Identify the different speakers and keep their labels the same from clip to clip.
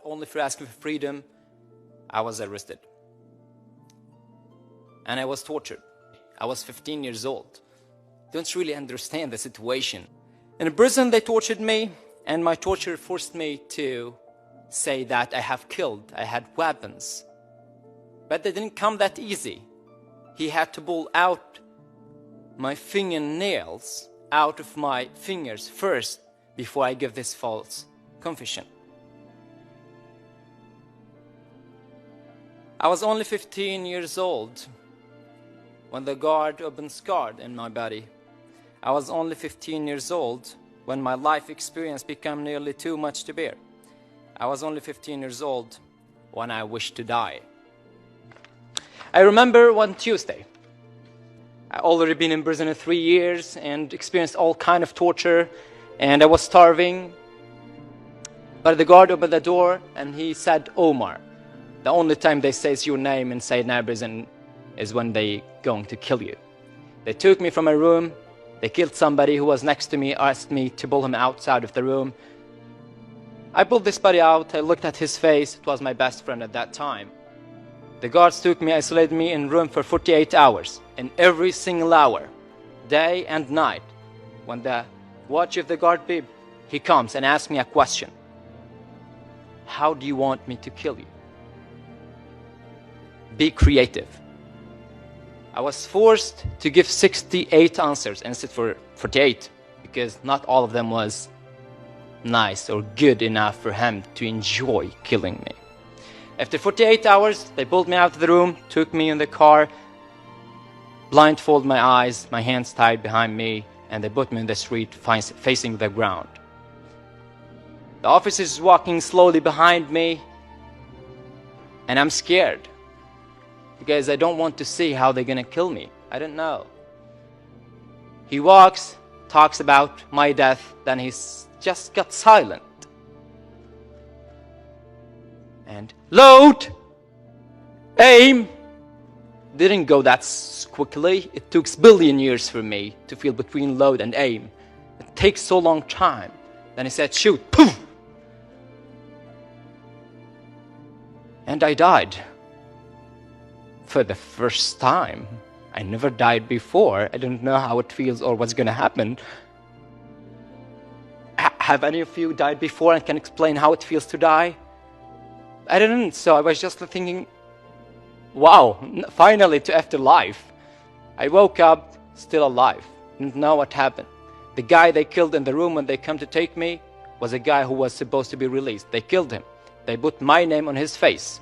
Speaker 1: only for asking for freedom, I was arrested. And I was tortured. I was 15 years old. Don't really understand the situation. In prison, they tortured me, and my torturer forced me to say that I have killed, I had weapons. But it didn't come that easy. He had to pull out my fingernails out of my fingers first before I give this false confession. I was only 15 years old when the guard opened scarred in my body. I was only 15 years old when my life experience became nearly too much to bear. I was only 15 years old when I wished to die. I remember one Tuesday. I already been in prison for 3 years and experienced all kind of torture, and I was starving. But the guard opened the door and he said, Omar. The only time they say your name inside Nile prison is when they going to kill you. They took me from a room. They killed somebody who was next to me, asked me to pull him outside of the room. I pulled this body out. I looked at his face. It was my best friend at that time. The guards took me, isolated me in a room for 48 hours. And every single hour, day and night, when the watch of the guard beep, he comes and asks me a question. How do you want me to kill you? Be creative. I was forced to give 68 answers instead for 48 because not all of them was nice or good enough for him to enjoy killing me. After 48 hours, they pulled me out of the room, took me in the car, blindfolded my eyes, my hands tied behind me, and they put me in the street facing the ground. The officers walking slowly behind me, and I'm scared because I don't want to see how they're gonna kill me. I don't know. He walks, talks about my death, then he's just got silent. And load, aim, didn't go that quickly. It took billion years for me to feel between load and aim. It takes so long time. Then he said, shoot, poof! And I died. For the first time. I never died before. I don't know how it feels or what's gonna happen. Have any of you died before and can explain how it feels to die? I didn't, so I was just thinking, wow, finally to afterlife. I woke up still alive. Didn't know what happened. The guy they killed in the room when they come to take me was a guy who was supposed to be released. They killed him. They put my name on his face.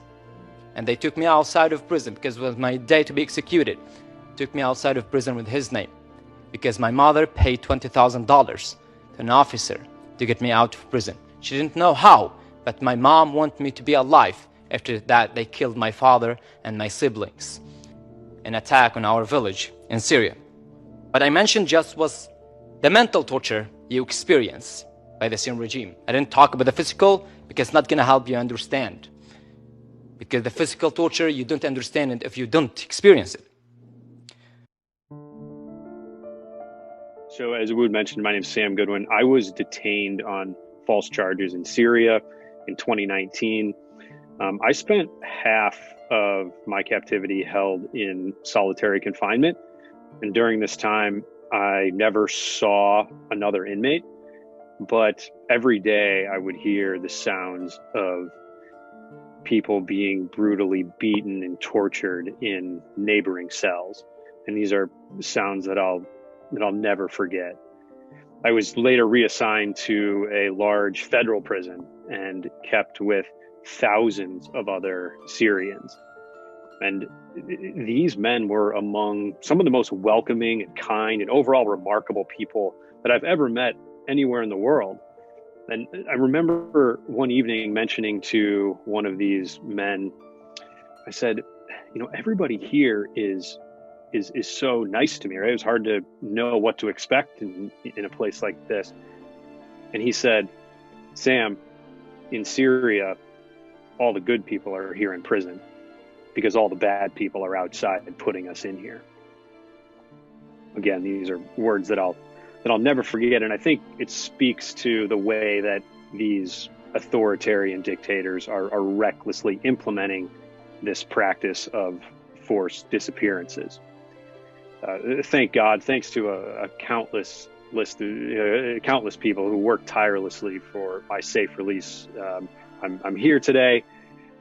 Speaker 1: And they took me outside of prison because it was my day to be executed. Took me outside of prison with his name. Because my mother paid $20,000 to an officer to get me out of prison. She didn't know how, but my mom wanted me to be alive. After that, they killed my father and my siblings. An attack on our village in Syria. What I mentioned just was the mental torture you experience by the Syrian regime. I didn't talk about the physical because it's not going to help you understand. Because the physical torture, you don't understand it if you don't experience it.
Speaker 2: So as Wood mentioned, my name is Sam Goodwin. I was detained on false charges in Syria in 2019. I spent half of my captivity held in solitary confinement. And during this time, I never saw another inmate. But every day I would hear the sounds of people being brutally beaten and tortured in neighboring cells. And these are sounds that I'll never forget. I was later reassigned to a large federal prison and kept with thousands of other Syrians. And these men were among some of the most welcoming and kind and overall remarkable people that I've ever met anywhere in the world. And I remember one evening mentioning to one of these men, I said, everybody here is so nice to me, right? It was hard to know what to expect in a place like this. And he said, Sam, in Syria, all the good people are here in prison because all the bad people are outside and putting us in here. Again, these are words that I'll never forget. And I think it speaks to the way that these authoritarian dictators are recklessly implementing this practice of forced disappearances. Thank God, thanks to a countless people who worked tirelessly for my safe release, I'm here today,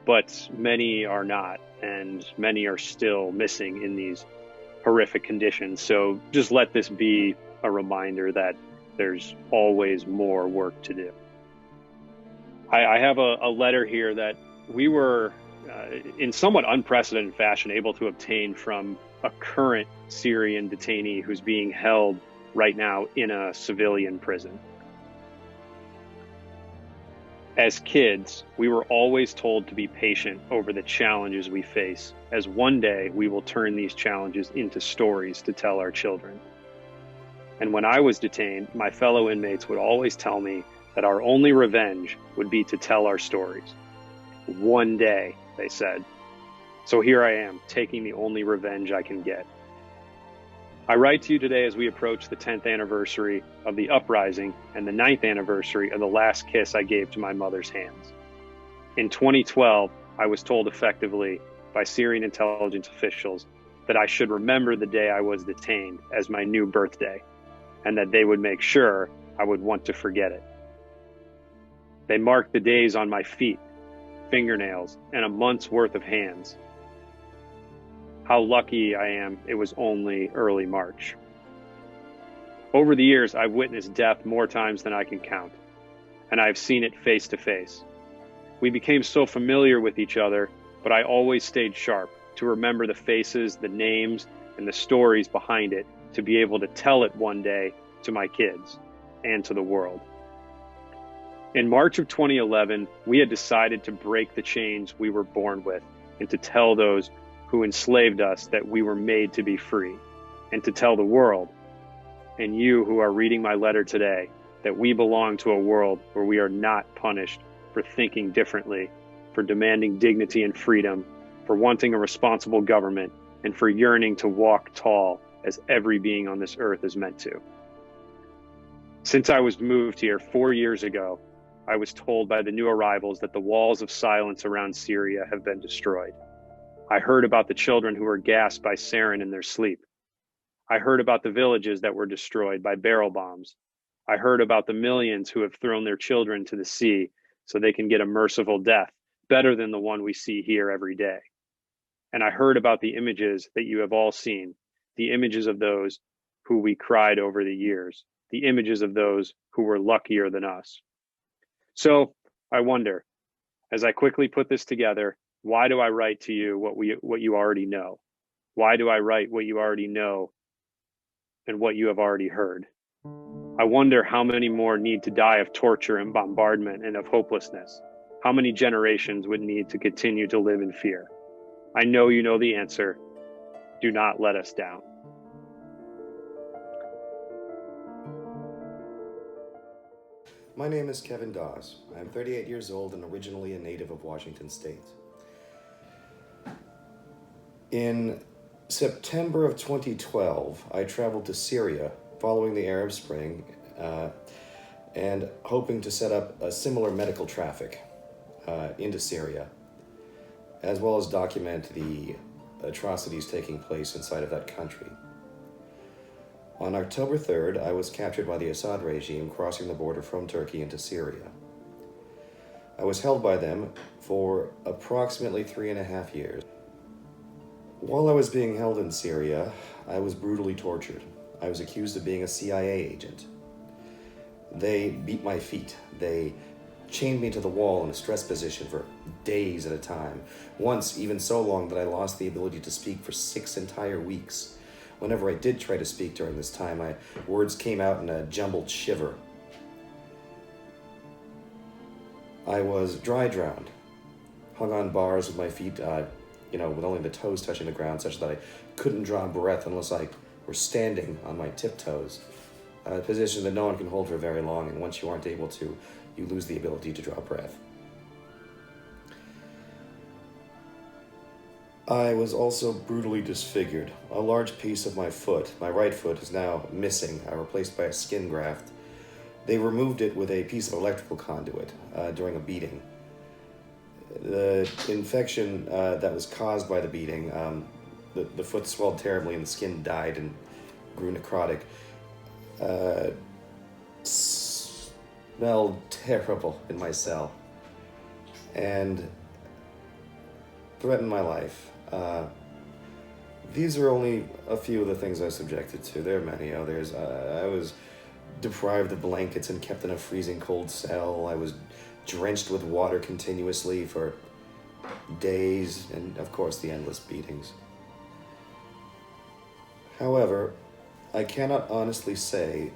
Speaker 2: but many are not, and many are still missing in these horrific conditions. So just let this be a reminder that there's always more work to do. I have a letter here that we were, in somewhat unprecedented fashion, able to obtain from a current Syrian detainee who's being held right now in a civilian prison. As kids, we were always told to be patient over the challenges we face, as one day we will turn these challenges into stories to tell our children. And when I was detained, my fellow inmates would always tell me that our only revenge would be to tell our stories. One day, they said. So here I am, taking the only revenge I can get. I write to you today as we approach the 10th anniversary of the uprising and the 9th anniversary of the last kiss I gave to my mother's hands. In 2012, I was told effectively by Syrian intelligence officials that I should remember the day I was detained as my new birthday, and that they would make sure I would want to forget it. They marked the days on my feet, fingernails, and a month's worth of hands. How lucky I am it was only early March. Over the years, I've witnessed death more times than I can count, and I've seen it face to face. We became so familiar with each other, but I always stayed sharp to remember the faces, the names, and the stories behind it to be able to tell it one day to my kids and to the world. In March of 2011, we had decided to break the chains we were born with and to tell those who enslaved us that we were made to be free, and to tell the world, and you who are reading my letter today, that we belong to a world where we are not punished for thinking differently, for demanding dignity and freedom, for wanting a responsible government, and for yearning to walk tall as every being on this earth is meant to. Since I was moved here 4 years ago, I was told by the new arrivals that the walls of silence around Syria have been destroyed. I heard about the children who were gassed by sarin in their sleep. I heard about the villages that were destroyed by barrel bombs. I heard about the millions who have thrown their children to the sea so they can get a merciful death, better than the one we see here every day. And I heard about the images that you have all seen, the images of those who we cried over the years, the images of those who were luckier than us. So I wonder, as I quickly put this together, why do I write to you what you already know? Why do I write what you already know and what you have already heard? I wonder how many more need to die of torture and bombardment and of hopelessness. How many generations would need to continue to live in fear? I know you know the answer. Do not let us down.
Speaker 3: My name is Kevin Dawes. I'm 38 years old and originally a native of Washington State. In September of 2012, I traveled to Syria following the Arab Spring and hoping to set up a similar medical traffic into Syria, as well as document the atrocities taking place inside of that country. On October 3rd, I was captured by the Assad regime crossing the border from Turkey into Syria. I was held by them for approximately 3.5 years. While I was being held in Syria, I was brutally tortured. I was accused of being a CIA agent. They beat my feet. They chained me to the wall in a stress position for days at a time. Once, even so long that I lost the ability to speak for 6 entire weeks. Whenever I did try to speak during this time, my words came out in a jumbled shiver. I was dry drowned, hung on bars with my feet, with only the toes touching the ground, such that I couldn't draw breath unless I were standing on my tiptoes. A position that no one can hold for very long, and once you aren't able to, you lose the ability to draw breath. I was also brutally disfigured. A large piece of my foot, my right foot, is now missing, replaced by a skin graft. They removed it with a piece of electrical conduit during a beating. The infection that was caused by the beating, the foot swelled terribly and the skin died and grew necrotic. Smelled terrible in my cell and threatened my life. These are only a few of the things I was subjected to. There are many others. I was deprived of blankets and kept in a freezing cold cell. I was drenched with water continuously for days, and of course the endless beatings. However, I cannot honestly say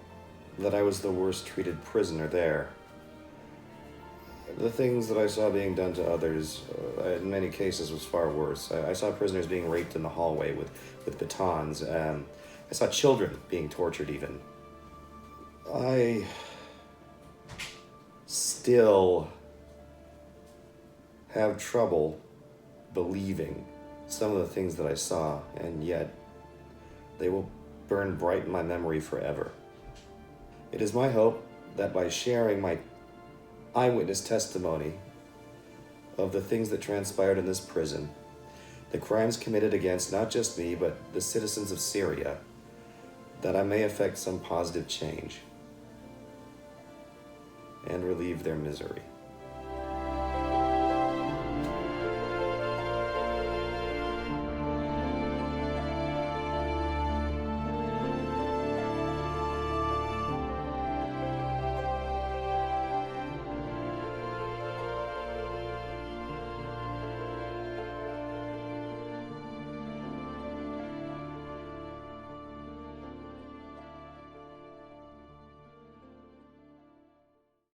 Speaker 3: that I was the worst treated prisoner there. The things that I saw being done to others, in many cases, was far worse. I saw prisoners being raped in the hallway with batons. I saw children being tortured even. I still have trouble believing some of the things that I saw, and yet they will burn bright in my memory forever. It is my hope that by sharing my eyewitness testimony of the things that transpired in this prison, the crimes committed against not just me, but the citizens of Syria, that I may effect some positive change and relieve their misery.